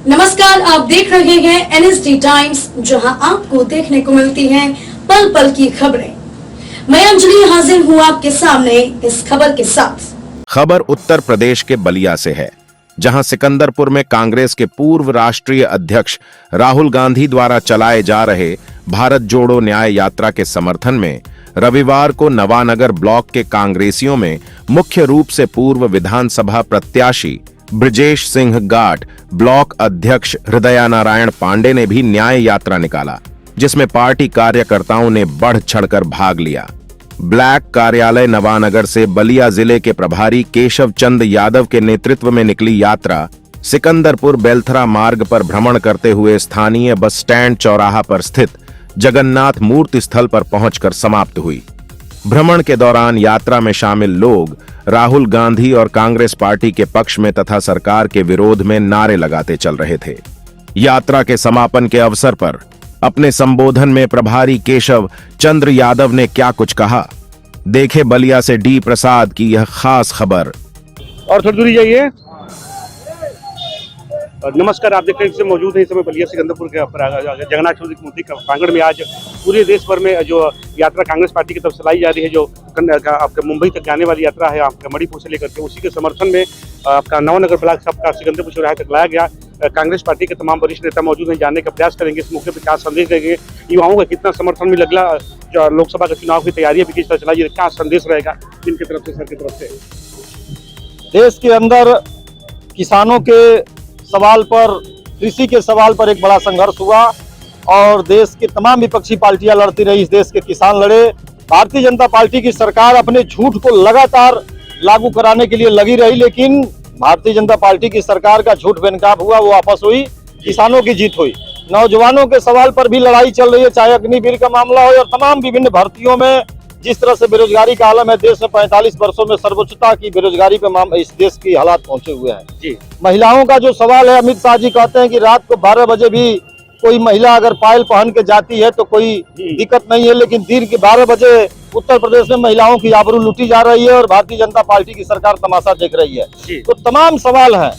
नमस्कार, आप देख रहे हैं एनएसडी टाइम्स, जहां आपको देखने को मिलती हैं पल पल की खबरें। मैं अंजलि हाजिर हूं आपके सामने इस खबर के साथ। खबर उत्तर प्रदेश के बलिया से है, जहां सिकंदरपुर में कांग्रेस के पूर्व राष्ट्रीय अध्यक्ष राहुल गांधी द्वारा चलाए जा रहे भारत जोड़ो न्याय यात्रा के समर्थन में रविवार को नवानगर ब्लॉक के कांग्रेसियों में मुख्य रूप से पूर्व विधानसभा प्रत्याशी ब्रजेश सिंह गाट, ब्लॉक अध्यक्ष हृदया नारायण पांडे ने भी न्याय यात्रा निकाला, जिसमें पार्टी कार्यकर्ताओं ने बढ़ चढ़कर भाग लिया। ब्लैक कार्यालय नवानगर से बलिया जिले के प्रभारी केशव चंद यादव के नेतृत्व में निकली यात्रा सिकंदरपुर बेलथरा मार्ग पर भ्रमण करते हुए स्थानीय बस स्टैंड चौराहा पर स्थित जगन्नाथ मूर्ति स्थल पर पहुंचकर समाप्त हुई। भ्रमण के दौरान यात्रा में शामिल लोग राहुल गांधी और कांग्रेस पार्टी के पक्ष में तथा सरकार के विरोध में नारे लगाते चल रहे थे। यात्रा के समापन के अवसर पर अपने संबोधन में प्रभारी केशव चंद्र यादव ने क्या कुछ कहा, देखे बलिया से डी प्रसाद की यह खास खबर। और थोड़ी दूरी जाइए। नमस्कार, आप देख रहे हैं मौजूद है इस समय बलिया सिकंदरपुर के जगन्नाथ मूर्ति का प्रांगण में। आज पूरे देश भर में जो यात्रा कांग्रेस पार्टी की तरफ चलाई जा रही है, जो आपका मुंबई तक जाने वाली यात्रा है, आपका मणिपुर से लेकर के, उसी के समर्थन में आपका नवानगर ब्लॉक सबका सिकंदरपुर चौराहे तक लाया गया। कांग्रेस पार्टी के तमाम वरिष्ठ नेता मौजूद हैं, जानने का प्रयास करेंगे इस मौके पर क्या संदेश देंगे, युवाओं का कितना समर्थन में लगला, जो लोकसभा के चुनाव की तैयारियां भी किस तरह चलाई, क्या संदेश रहेगा इनकी तरफ से, सर की तरफ से। देश के अंदर किसानों के सवाल पर, कृषि के सवाल पर एक बड़ा संघर्ष हुआ और देश के तमाम विपक्षी पार्टियां लड़ती रही, इस देश के किसान लड़े। भारतीय जनता पार्टी की सरकार अपने झूठ को लगातार लागू कराने के लिए लगी रही, लेकिन भारतीय जनता पार्टी की सरकार का झूठ बेनकाब हुआ, वो वापस हुई, किसानों की जीत हुई। नौजवानों के सवाल पर भी लड़ाई चल रही है, चाहे अग्निवीर का मामला हो और तमाम विभिन्न भर्तियों में जिस तरह से बेरोजगारी का आलम है, देश में 45 वर्षों में सर्वोच्चता की बेरोजगारी पे इस देश की हालात पहुंचे हुए हैं जी। महिलाओं का जो सवाल है, अमित शाह जी कहते हैं कि रात को 12 बजे भी कोई महिला अगर पायल पहन के जाती है तो कोई दिक्कत नहीं है, लेकिन दिन के 12 बजे उत्तर प्रदेश में महिलाओं की आबरू लूटी जा रही है और भारतीय जनता पार्टी की सरकार तमाशा देख रही है। तो तमाम सवाल हैं।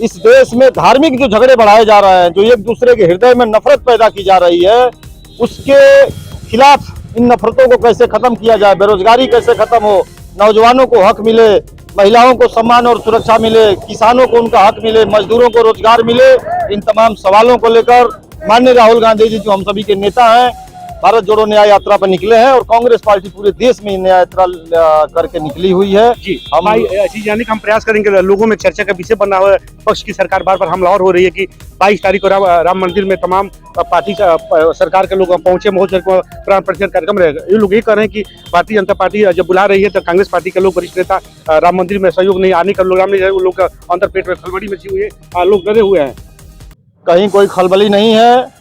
इस देश में धार्मिक जो झगड़े बढ़ाए जा रहे हैं, जो एक दूसरे के हृदय में नफरत पैदा की जा रही है, उसके खिलाफ इन नफरतों को कैसे खत्म किया जाए, बेरोजगारी कैसे खत्म हो, नौजवानों को हक मिले, महिलाओं को सम्मान और सुरक्षा मिले, किसानों को उनका हक मिले, मजदूरों को रोजगार मिले, इन तमाम सवालों को लेकर माननीय राहुल गांधी जी, जो हम सभी के नेता हैं, भारत जोड़ो न्याय यात्रा पर निकले हैं और कांग्रेस पार्टी पूरे देश में न्याय यात्रा करके निकली हुई है। जी, हम ऐसी जानने का हम प्रयास करेंगे। लोगों में चर्चा का विषय बना हुआ है, पक्ष की सरकार बार बार हमला हो रही है कि 22 तारीख को राम मंदिर में तमाम पार्टी सरकार के लोग पहुंचे, प्राण प्रतिष्ठा कार्यक्रम रहेगा। ये लोग ये कह रहे हैं कि भारतीय जनता पार्टी जब बुला रही है तो कांग्रेस पार्टी के लोग वरिष्ठ नेता राम मंदिर में सहयोग नहीं आने का लोग अंतर पेट में खलबली मची हुई है, लोग डरे हुए हैं। कहीं कोई खलबली नहीं है।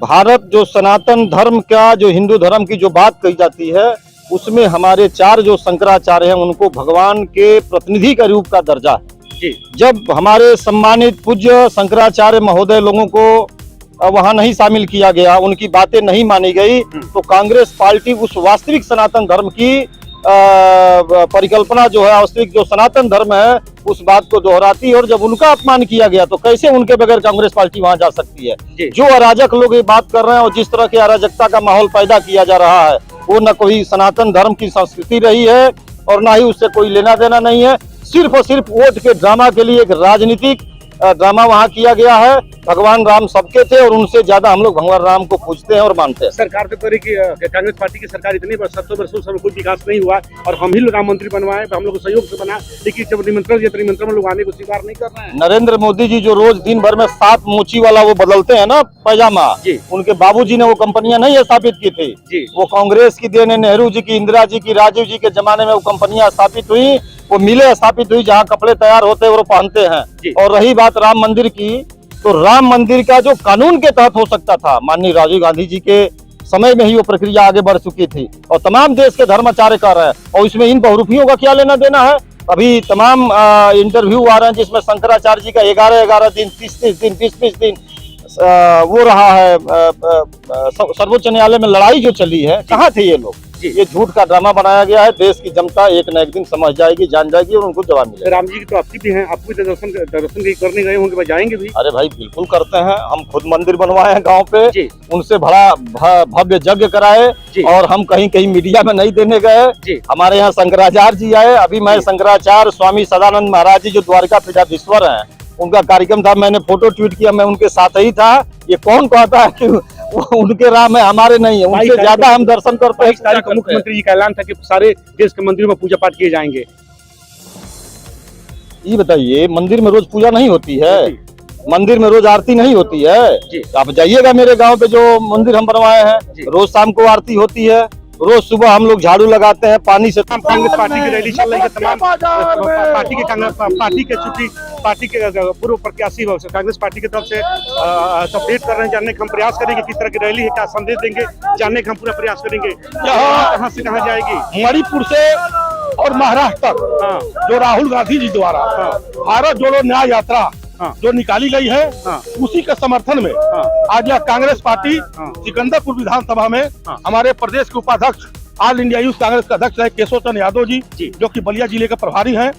भारत जो सनातन धर्म का, जो हिंदू धर्म की जो बात कही जाती है, उसमें हमारे 4 जो शंकराचार्य हैं उनको भगवान के प्रतिनिधि का रूप का दर्जा है जी। जब हमारे सम्मानित पूज्य शंकराचार्य महोदय लोगों को वहां नहीं शामिल किया गया, उनकी बातें नहीं मानी गई, तो कांग्रेस पार्टी उस वास्तविक सनातन धर्म की परिकल्पना जो है, वास्तविक जो सनातन धर्म है, उस बात को दोहराती है। और जब उनका अपमान किया गया तो कैसे उनके बगैर कांग्रेस पार्टी वहां जा सकती है। जो अराजक लोग ये बात कर रहे हैं और जिस तरह की अराजकता का माहौल पैदा किया जा रहा है, वो न कोई सनातन धर्म की संस्कृति रही है और न ही उससे कोई लेना देना नहीं है। सिर्फ और सिर्फ वोट के ड्रामा के लिए एक राजनीतिक ड्रामा वहाँ किया गया है। भगवान राम सबके थे और उनसे ज्यादा हम लोग भगवान राम को पूजते हैं और मानते हैं। सरकार तो कह कि कांग्रेस पार्टी की सरकार इतनी 70 वर्षों से कोई विकास नहीं हुआ और हम ही लोग राम मंदिर बनवाए, हम लोग सहयोग से बना, लेकिन जब निमंत्रण में लोग आने को स्वीकार नहीं कर रहे हैं। नरेंद्र मोदी जी जो रोज दिन भर में 7 मोची वाला वो बदलते हैं ना पैजामा, उनके बाबूजी ने वो कंपनियां नहीं स्थापित की थी, वो कांग्रेस की देन है। नेहरू जी की, इंदिरा जी की, राजीव जी के जमाने में वो कंपनियां स्थापित हुई, वो मिले स्थापित हुई, जहाँ कपड़े तैयार होते हैं वो पहनते हैं। और रही बात राम मंदिर की, तो राम मंदिर का जो कानून के तहत हो सकता था, माननीय राजीव गांधी जी के समय में ही वो प्रक्रिया आगे बढ़ चुकी थी और तमाम देश के धर्माचार्य कर रहे हैं। और इसमें इन बहुरूपियों का क्या लेना देना है। अभी तमाम इंटरव्यू आ रहे हैं जिसमें शंकराचार्य जी का 11-11 दिन, 30-30 दिन, 20-20 दिन वो रहा है। सर्वोच्च न्यायालय में लड़ाई जो चली है, कहाँ थे ये लोग। ये झूठ का ड्रामा बनाया गया है। देश की जनता एक न एक दिन समझ जाएगी, जान जाएगी और उनको जवाब मिलेगा। राम जी की तो आपकी भी है, आप भी दर्शन करने गए होंगे, जाएंगे भी? अरे भाई बिल्कुल करते हैं, हम खुद मंदिर बनवाए हैं गांव पे, उनसे बड़ा भव्य यज्ञ कराए और हम कहीं कहीं मीडिया में नहीं देने गए। हमारे यहाँ शंकराचार्य जी आए, अभी मैं शंकराचार्य स्वामी सदानंद महाराज जी जो द्वारका पीठाधीश्वर हैं, उनका कार्यक्रम था, मैंने फोटो ट्वीट किया, मैं उनके साथ ही था। ये कौन कहता है कि उनके राम है हमारे नहीं है, उनसे ज्यादा हम दर्शन करते हैं। 22 तारीख को मुख्यमंत्री जी का ऐलान था कि सारे देश के मंदिरों में पूजा पाठ किए जाएंगे। ये बताइए, मंदिर में रोज पूजा नहीं होती है? मंदिर में रोज आरती नहीं होती है? आप जाइएगा मेरे गांव पे जो मंदिर हम बनवाए हैं, रोज शाम को आरती होती है, रोज सुबह हम लोग झाड़ू लगाते हैं पानी से। कांग्रेस पार्टी की रैली चल रही है, तमाम पार्टी के पूर्व प्रत्याशी कांग्रेस पार्टी की तरफ से अपडेट कर रहे हैं, जानने का हम प्रयास करेंगे किस तरह की रैली है, क्या संदेश देंगे, जानने का हम पूरा प्रयास करेंगे। कहाँ से कहाँ जाएगी? मणिपुर से और महाराष्ट्र तक जो राहुल गांधी जी द्वारा भारत जोड़ो न्याय यात्रा जो निकाली गई है, उसी के समर्थन में आज यह कांग्रेस पार्टी सिकंदरपुर विधानसभा में हमारे प्रदेश के उपाध्यक्ष ऑल इंडिया यूथ कांग्रेस के अध्यक्ष है केशव चंद्र यादव जी, जो कि बलिया जिले के प्रभारी हैं,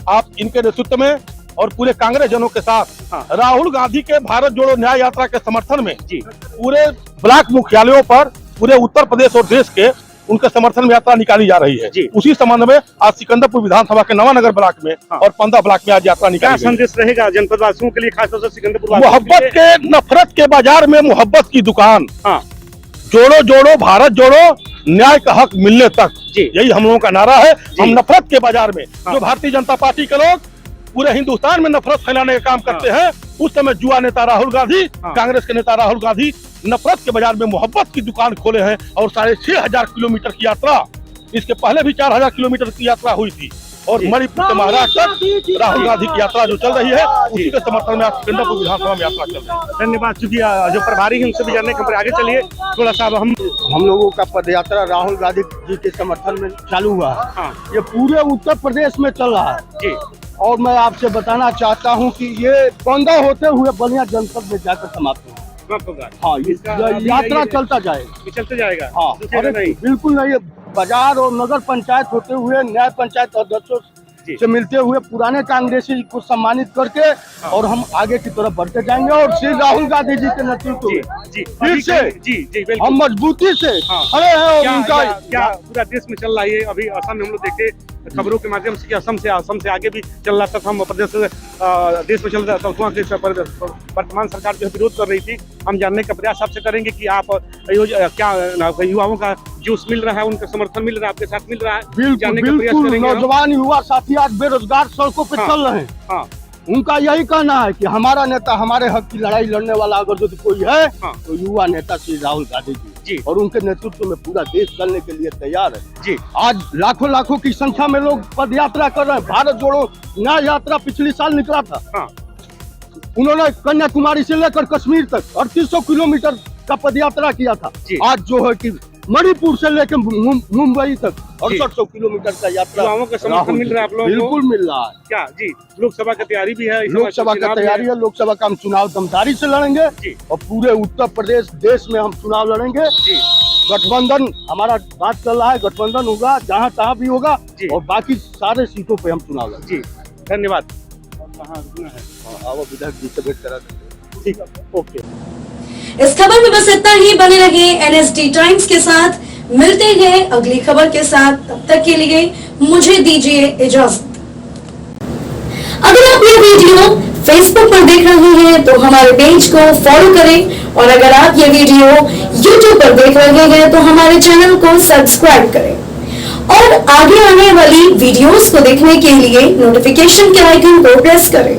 आप इनके नेतृत्व में और पूरे कांग्रेस जनों के साथ राहुल गांधी के भारत जोड़ो न्याय यात्रा के समर्थन में पूरे ब्लॉक मुख्यालयों पर पूरे उत्तर प्रदेश और देश के उनके समर्थन में यात्रा निकाली जा रही है। उसी संबंध में आज सिकंदरपुर विधानसभा के नवानगर ब्लॉक में और 15 ब्लॉक में आज यात्रा निकाली। क्या संदेश रहेगा जनपद वासियों के लिए, खासतौर से सिकंदरपुर? मोहब्बत के नफरत के बाजार में मोहब्बत की दुकान, जोड़ो जोड़ो भारत जोड़ो न्याय का हक मिलने तक, यही हम लोगों का नारा है। हम नफरत के बाजार में जो भारतीय जनता पार्टी के लोग पूरे हिंदुस्तान में नफरत फैलाने का काम करते हैं, उस समय जुआ नेता राहुल गांधी, कांग्रेस के नेता राहुल गांधी नफरत के बाजार में मोहब्बत की दुकान खोले हैं और 6500 किलोमीटर की यात्रा, इसके पहले भी 4000 किलोमीटर की यात्रा हुई थी और मणिपुर से महाराष्ट्र तक राहुल गांधी की यात्रा जो चल रही है, उसी के समर्थन में आज सिकंदरपुर विधानसभा में यात्रा चल रही है। धन्यवाद। चूंकि जो प्रभारी है उनसे भी जानने के आगे चलिए थोड़ा सा। हम लोगों का पद यात्रा राहुल गांधी जी के समर्थन में चालू हुआ है, ये पूरे उत्तर प्रदेश में चल रहा है और मैं आपसे बताना चाहता हूं कि ये 15 होते हुए बलिया जनपद में जाकर समाप्त होगा। हाँ, ये यात्रा चलता जाएगा। हाँ, अरे बिल्कुल नहीं, बाजार और नगर पंचायत होते हुए न्याय पंचायत अध्यक्षों से मिलते हुए पुराने कांग्रेसी को सम्मानित करके और हम आगे की तरफ बढ़ते जाएंगे और श्री राहुल गांधी जी के नेतृत्व में फिर से हम मजबूती से खड़े हैं। और उनका क्या पूरा देश में चल रहा है? अभी असम में हम लोग देखे खबरों के माध्यम से कि असम से आगे भी चल रहा था, हम प्रदेश देश में चल रहा था, वहाँ के वर्तमान सरकार जो विरोध कर रही थी। हम जानने का प्रयास आपसे करेंगे कि आप क्या युवाओं का जोश मिल रहा है, उनका समर्थन मिल रहा है, आपके साथ मिल रहा है? बिल्कुल, नौजवान युवा साथी आज बेरोजगार सड़कों पे चल रहे हैं। उनका यही कहना है कि हमारा नेता, हमारे हक की लड़ाई लड़ने वाला अगर जो कोई है तो युवा नेता श्री राहुल गांधी जी, और उनके नेतृत्व में पूरा देश चलने के लिए तैयार है। आज लाखों की संख्या में लोग पद यात्रा कर रहे हैं। भारत जोड़ो न्याय यात्रा पिछले साल निकला था, उन्होंने कन्याकुमारी से लेकर कश्मीर तक 3800 किलोमीटर का पद यात्रा किया था। आज जो है कि मणिपुर से लेकर मुंबई तक 6800 किलोमीटर का यात्रा। युवाओं का समर्थन मिल रहा है आप लोगों को? बिल्कुल मिल रहा है। क्या जी लोकसभा की तैयारी भी है? लोकसभा का तैयारी है, लोकसभा का हम चुनाव दमदारी से लड़ेंगे और पूरे उत्तर प्रदेश देश में हम चुनाव लड़ेंगे। गठबंधन हमारा बात चल रहा है, गठबंधन होगा जहाँ तहाँ भी होगा और बाकी सारे सीटों पे हम चुनाव लड़ेंगे। धन्यवाद। विधायक जी से भेंट करा देंगे। ठीक है, ओके। इस खबर में बस इतना ही। बने रहे NSD टाइम्स के साथ, मिलते हैं अगली खबर के साथ। तब तक के लिए मुझे दीजिए इजाजत। अगर आप ये वीडियो फेसबुक पर देख रहे हैं तो हमारे पेज को फॉलो करें और अगर आप ये वीडियो यूट्यूब पर देख रहे हैं तो हमारे चैनल को सब्सक्राइब करें और आगे आने वाली वीडियोस को देखने के लिए नोटिफिकेशन के आइकन को प्रेस करें।